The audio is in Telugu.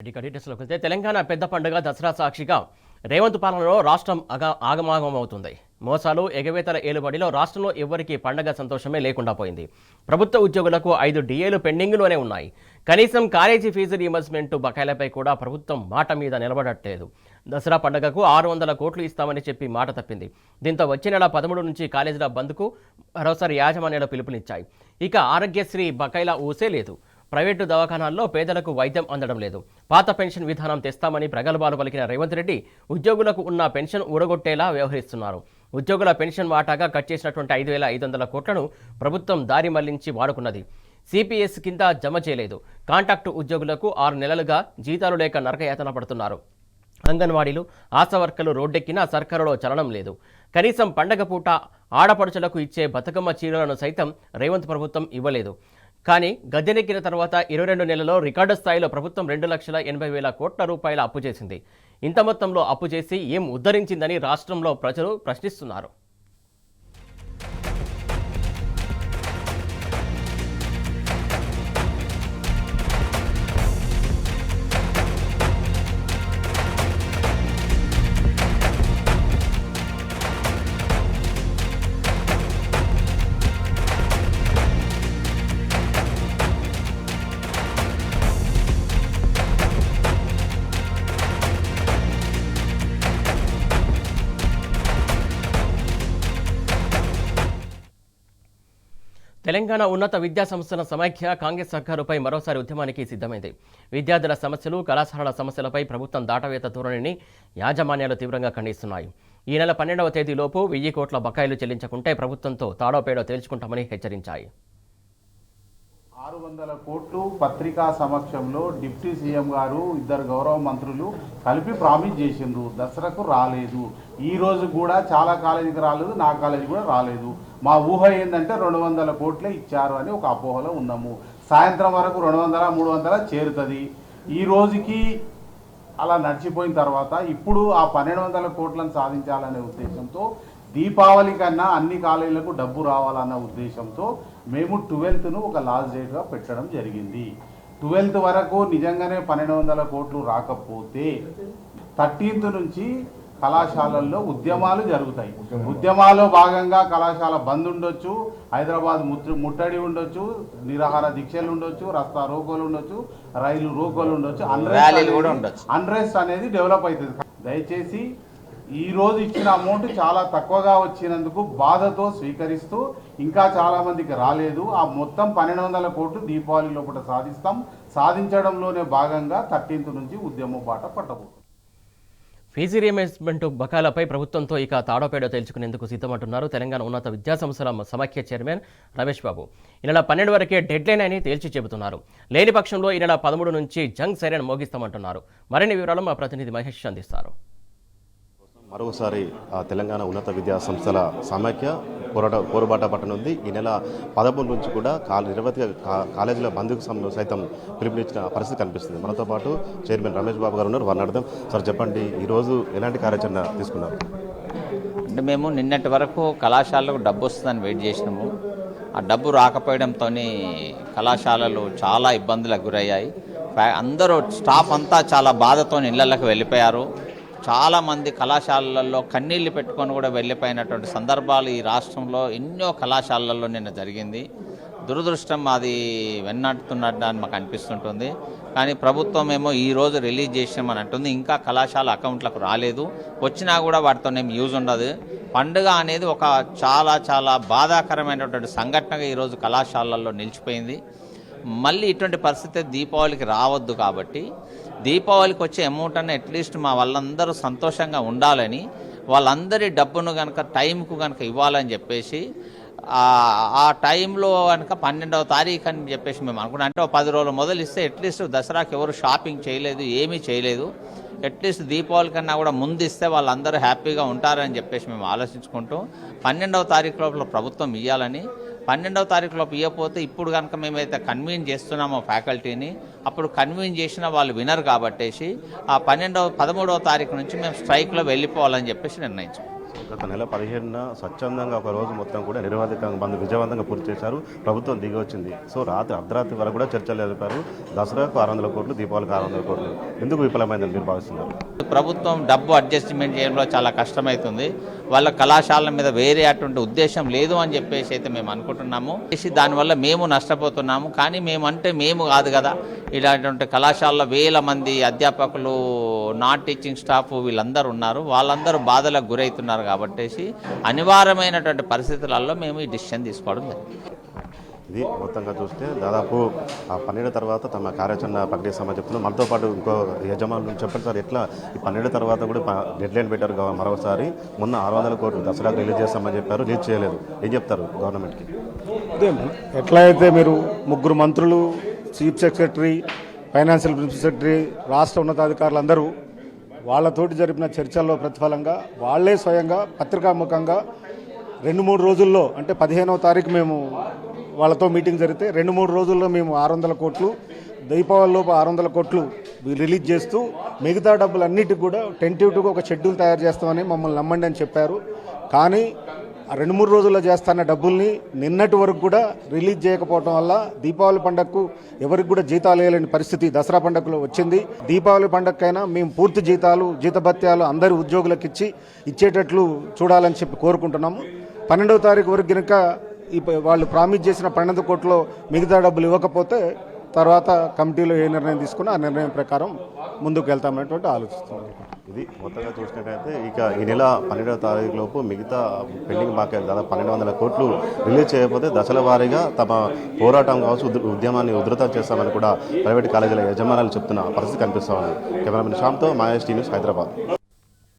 డీటెయిల్స్లోకి వెళ్తే తెలంగాణ పెద్ద పండుగ దసరా సాక్షిగా రేవంత్ పాలనలో రాష్ట్రం ఆగమాగమవుతుంది. మోసాలు ఎగవేతల ఏలుబడిలో రాష్ట్రంలో ఎవ్వరికీ పండగ సంతోషమే లేకుండా పోయింది. ప్రభుత్వ ఉద్యోగులకు 5 డిఏలు పెండింగ్లోనే ఉన్నాయి. కనీసం కాలేజీ ఫీజు రీయింబర్స్మెంట్ బకాయిలపై కూడా ప్రభుత్వం మాట మీద నిలబడట్లేదు. దసరా పండుగకు 600 కోట్లు ఇస్తామని చెప్పి మాట తప్పింది. దీంతో వచ్చే నెల 13 నుంచి కాలేజీల బంద్కు మరోసారి యాజమాన్యాలు పిలుపునిచ్చాయి. ఇక ఆరోగ్యశ్రీ బకాయిల ఊసే లేదు. ప్రైవేటు దవాఖానాల్లో పేదలకు వైద్యం అందడం లేదు. పాత పెన్షన్ విధానం తెస్తామని ప్రగల్భాలు పలికిన రేవంత్ రెడ్డి ఉద్యోగులకు ఉన్న పెన్షన్ ఊరగొట్టేలా వ్యవహరిస్తున్నారు. ఉద్యోగుల పెన్షన్ వాటాగా కట్ చేసినటువంటి 5,500 కోట్లను ప్రభుత్వం దారి మళ్లించి వాడుకున్నది. సిపిఎస్ కింద జమ చేయలేదు. కాంట్రాక్టు ఉద్యోగులకు 6 నెలలుగా జీతాలు లేక నరకయాతన పడుతున్నారు. అంగన్వాడీలు, ఆశా వర్కర్లు రోడ్డెక్కినా సర్కారులో చలనం లేదు. కనీసం పండగ పూట ఆడపడుచులకు ఇచ్చే బతుకమ్మ చీరలను సైతం రేవంత్ ప్రభుత్వం ఇవ్వలేదు. కానీ గద్దెనెక్కిన తర్వాత 22 నెలల్లో రికార్డు స్థాయిలో ప్రభుత్వం 2,80,000 కోట్ల రూపాయల అప్పు చేసింది. ఇంత మొత్తంలో అప్పు చేసి ఏం ఉద్ధరించిందని రాష్ట్రంలో ప్రజలు ప్రశ్నిస్తున్నారు. తెలంగాణ ఉన్నత విద్యా సంస్థల సమైక్య కాంగ్రెస్ సర్కారుపై మరోసారి ఉద్యమానికి సిద్ధమైంది. విద్యార్థుల సమస్యలు, కళాశాలల సమస్యలపై ప్రభుత్వం దాటవేత ధోరణిని యాజమాన్యాలు తీవ్రంగా ఖండిస్తున్నాయి. ఈ నెల 12వ తేదీలోపు 1000 కోట్ల బకాయిలు చెల్లించకుంటే ప్రభుత్వంతో తాడోపేడో తేల్చుకుంటామని హెచ్చరించాయి. 600 కోట్లు పత్రికా సమక్షంలో డిప్యూటీ సీఎం గారు, 2 గౌరవ మంత్రులు కలిపి ప్రామిస్ చేసిండ్రు. దసరాకు రాలేదు. ఈ రోజు కూడా చాలా కాలేజీకి రాలేదు, నా కాలేజీ కూడా రాలేదు. మా ఊహ ఏంటంటే 200 కోట్లే ఇచ్చారు అని ఒక అపోహలో ఉన్నాము. సాయంత్రం వరకు 200, 300 చేరుతుంది. ఈ రోజుకి అలా నడిచిపోయిన తర్వాత ఇప్పుడు ఆ 1200 కోట్లను సాధించాలనే ఉద్దేశంతో దీపావళి కన్నా అన్ని కాలేజీలకు డబ్బు రావాలన్న ఉద్దేశంతో మేము 12ను ఒక లాస్ట్ డేట్గా పెట్టడం జరిగింది. 12th వరకు నిజంగానే 1200 కోట్లు రాకపోతే 13th నుంచి కళాశాలల్లో ఉద్యమాలు జరుగుతాయి. ఉద్యమాల్లో భాగంగా కళాశాల బంద్ ఉండొచ్చు, హైదరాబాద్ ముట్టడి ఉండొచ్చు, నిరాహార దీక్షలు ఉండొచ్చు, రస్తా రోకోలు ఉండొచ్చు, రైలు రోకోలు ఉండొచ్చు, అన్రెస్ట్ అనేది డెవలప్ అవుతుంది. దయచేసి ఈ రోజు ఇచ్చిన అమౌంట్ చాలా తక్కువగా వచ్చినందుకు బాధతో స్వీకరిస్తూ ఇంకా చాలా మందికి రాలేదు. ఆ మొత్తం 1200 కోట్లు దీపావళి లోపల సాధించడంలోనే భాగంగా 13th నుంచి ఉద్యమ బాట పట్టబోతుంది. ఫీజు రీయింబర్స్మెంట్ బకాయిలపై ప్రభుత్వంతో ఇక తాడోపేడో తేల్చుకునేందుకు సిద్ధమంటున్నారు తెలంగాణ ఉన్నత విద్యాసంస్థల సమాఖ్య చైర్మన్ రమేష్ బాబు. ఈ నెల 12 వరకే డెడ్లైన్ అని తేల్చి చెబుతున్నారు. లేని పక్షంలో ఈ నెల 13 నుంచి జంగ్ సైరన్ మోగిస్తామంటున్నారు. మరిన్ని వివరాలు మా ప్రతినిధి మహేష్ అందిస్తారు. మరోసారి తెలంగాణ ఉన్నత విద్యా సంస్థల సమాఖ్య పోరుబాట పట్టనుంది. ఈ నెల 13 నుంచి కూడా నిరవధిక కాలేజీల బంద్కు సైతం పిలుపునిచ్చిన పరిస్థితి కనిపిస్తుంది. మనతో పాటు చైర్మన్ రమేష్ బాబు గారు ఉన్నారు. వారిని అర్థం సార్, చెప్పండి, ఈరోజు ఎలాంటి కార్యాచరణ తీసుకున్నారు? అంటే మేము నిన్నటి వరకు కళాశాలకు డబ్బు వస్తుందని వెయిట్ చేసినాము. ఆ డబ్బు రాకపోవడంతో కళాశాలలు చాలా ఇబ్బందులకు గురయ్యాయి. అందరూ స్టాఫ్ అంతా చాలా బాధతో ఇళ్లకి వెళ్ళిపోయారు. చాలామంది కళాశాలల్లో కన్నీళ్లు పెట్టుకొని కూడా వెళ్ళిపోయినటువంటి సందర్భాలు ఈ రాష్ట్రంలో ఎన్నో కళాశాలల్లో నిన్న జరిగింది. దురదృష్టం అది వెన్నట్టున్నట్టు మాకు అనిపిస్తుంటుంది. కానీ ప్రభుత్వం ఏమో ఈరోజు రిలీజ్ చేసామని అంటుంది. ఇంకా కళాశాల అకౌంట్లకు రాలేదు. వచ్చినా కూడా వాటితో ఏం యూజ్ ఉండదు. పండుగ అనేది ఒక చాలా చాలా బాధాకరమైనటువంటి సంఘటనగా ఈరోజు కళాశాలల్లో నిలిచిపోయింది. మళ్ళీ ఇటువంటి పరిస్థితి దీపావళికి రావద్దు. కాబట్టి దీపావళికి వచ్చే అమౌంట్ అన్న అట్లీస్ట్ మా వాళ్ళందరూ సంతోషంగా ఉండాలని, వాళ్ళందరి డబ్బును కనుక టైంకు కనుక ఇవ్వాలని చెప్పేసి ఆ టైంలో కనుక 12వ తారీఖు అని చెప్పేసి మేము అనుకున్నాం. అంటే 10 రోజులు మొదలు ఇస్తే అట్లీస్ట్ దసరాకి ఎవరు షాపింగ్ చేయలేదు, ఏమీ చేయలేదు. అట్లీస్ట్ దీపావళి కన్నా కూడా ముందు ఇస్తే వాళ్ళందరూ హ్యాపీగా ఉంటారని చెప్పేసి మేము ఆలోచించుకుంటూ 12వ తారీఖు లోపల ప్రభుత్వం ఇవ్వాలని, 12వ తారీఖు లోపు ఇవ్వకపోతే ఇప్పుడు కనుక మేమైతే కన్వీన్ చేస్తున్నామో ఫ్యాకల్టీని, అప్పుడు కన్వీన్ చేసిన వాళ్ళు వినరు కాబట్టేసి ఆ 13వ తారీఖు నుంచి మేము స్ట్రైక్లో వెళ్ళిపోవాలని చెప్పేసి నిర్ణయించాం. గత నెల 15న స్వచ్ఛందంగా ఒక రోజు మొత్తం కూడా నిరవధికంగా బంద్ విజయవంతంగా పూర్తి చేశారు. ప్రభుత్వం దిగి వచ్చింది. సో అర్ధరాత్రి వరకు కూడా చర్చలు జరిపారు. దసరాకు 600 కోట్లు, దీపావళికి 600 కోట్లు. ఎందుకు విఫలమైందని మీరు భావిస్తున్నారు? ప్రభుత్వం డబ్బు అడ్జస్ట్మెంట్ చేయడంలో చాలా కష్టమవుతుంది. వాళ్ళ కళాశాలల మీద వేరే అటువంటి ఉద్దేశం లేదు అని చెప్పేసి అయితే మేము అనుకుంటున్నాము. దానివల్ల మేము నష్టపోతున్నాము. కానీ మేము కాదు కదా, ఇలాంటి కళాశాలలో వేల మంది అధ్యాపకులు, నాన్ టీచింగ్ స్టాఫ్ వీళ్ళందరూ ఉన్నారు. వాళ్ళందరూ బాధలకు గురవుతున్నారు కాబట్టి అనివార్యమైనటువంటి పరిస్థితులలో మేము ఈ డిసిషన్ తీసుకోవడం జరిగింది. ఇది మొత్తంగా చూస్తే దాదాపు 12 తర్వాత తమ కార్యాచరణ ప్రకటిస్తామని చెప్తున్నారు. మనతో పాటు ఇంకో యజమానులు చెప్పండి సార్, ఎట్లా ఈ 12 తర్వాత కూడా డెడ్లైన్ పెట్టారు మరోసారి. మొన్న 600 కోట్లు దసరాకు రిలీజ్ చేస్తామని చెప్పారు, రిలీజ్ చేయలేదు. ఏం చెప్తారు గవర్నమెంట్కి? ఎట్లా అయితే మీరు 3 మంత్రులు, chief secretary, financial principal secretary, రాష్ట్ర ఉన్నతాధికారులు అందరూ వాళ్ళతోటి జరిపిన చర్చల్లో ప్రతిఫలంగా వాళ్ళే స్వయంగా పత్రికాముఖంగా 2-3 రోజుల్లో, అంటే 15వ తారీఖు మేము వాళ్ళతో మీటింగ్ జరిగితే 2-3 రోజుల్లో మేము 600 కోట్లు, దీపావళిలోపు 600 కోట్లు రిలీజ్ చేస్తూ మిగతా డబ్బులన్నిటికి కూడా టెంటివ్గా ఒక షెడ్యూల్ తయారు చేస్తామని మమ్మల్ని నమ్మండి అని చెప్పారు. కానీ 2-3 రోజుల్లో చేస్తున్న డబ్బుల్ని నిన్నటి వరకు కూడా రిలీజ్ చేయకపోవడం వల్ల దీపావళి పండగకు ఎవరికి కూడా జీతాలు వేయలేని పరిస్థితి దసరా పండగలో వచ్చింది. దీపావళి పండగకైనా మేము పూర్తి జీతాలు, జీతభత్యాలు అందరి ఉద్యోగులకు ఇచ్చేటట్లు చూడాలని చెప్పి కోరుకుంటున్నాము. 12వ తారీఖు వరకు కనుక వాళ్ళు ప్రామిస్ చేసిన 12 కోట్లో మిగతా డబ్బులు ఇవ్వకపోతే తర్వాత కమిటీలో ఏ నిర్ణయం తీసుకున్నా ఆ నిర్ణయం ప్రకారం ముందుకు వెళ్తామనేటువంటి ఆలోచిస్తున్నాం. ఇది మొత్తంగా చూసినట్టయితే ఇక ఈ నెల 12వ తారీఖు లోపు మిగతా పెండింగ్ బాకీ దాదాపు 1200 కోట్లు రిలీజ్ చేయకపోతే దశల వారీగా తమ పోరాటం కావచ్చు, ఉద్యమాన్ని ఉధృతం చేస్తామని కూడా ప్రైవేట్ కాలేజీల యజమానులు చెప్తున్న పరిస్థితి కనిపిస్తూ ఉంది. కెమెరామెన్ శ్యామ్తో మహేష్ టీ న్యూస్, హైదరాబాద్.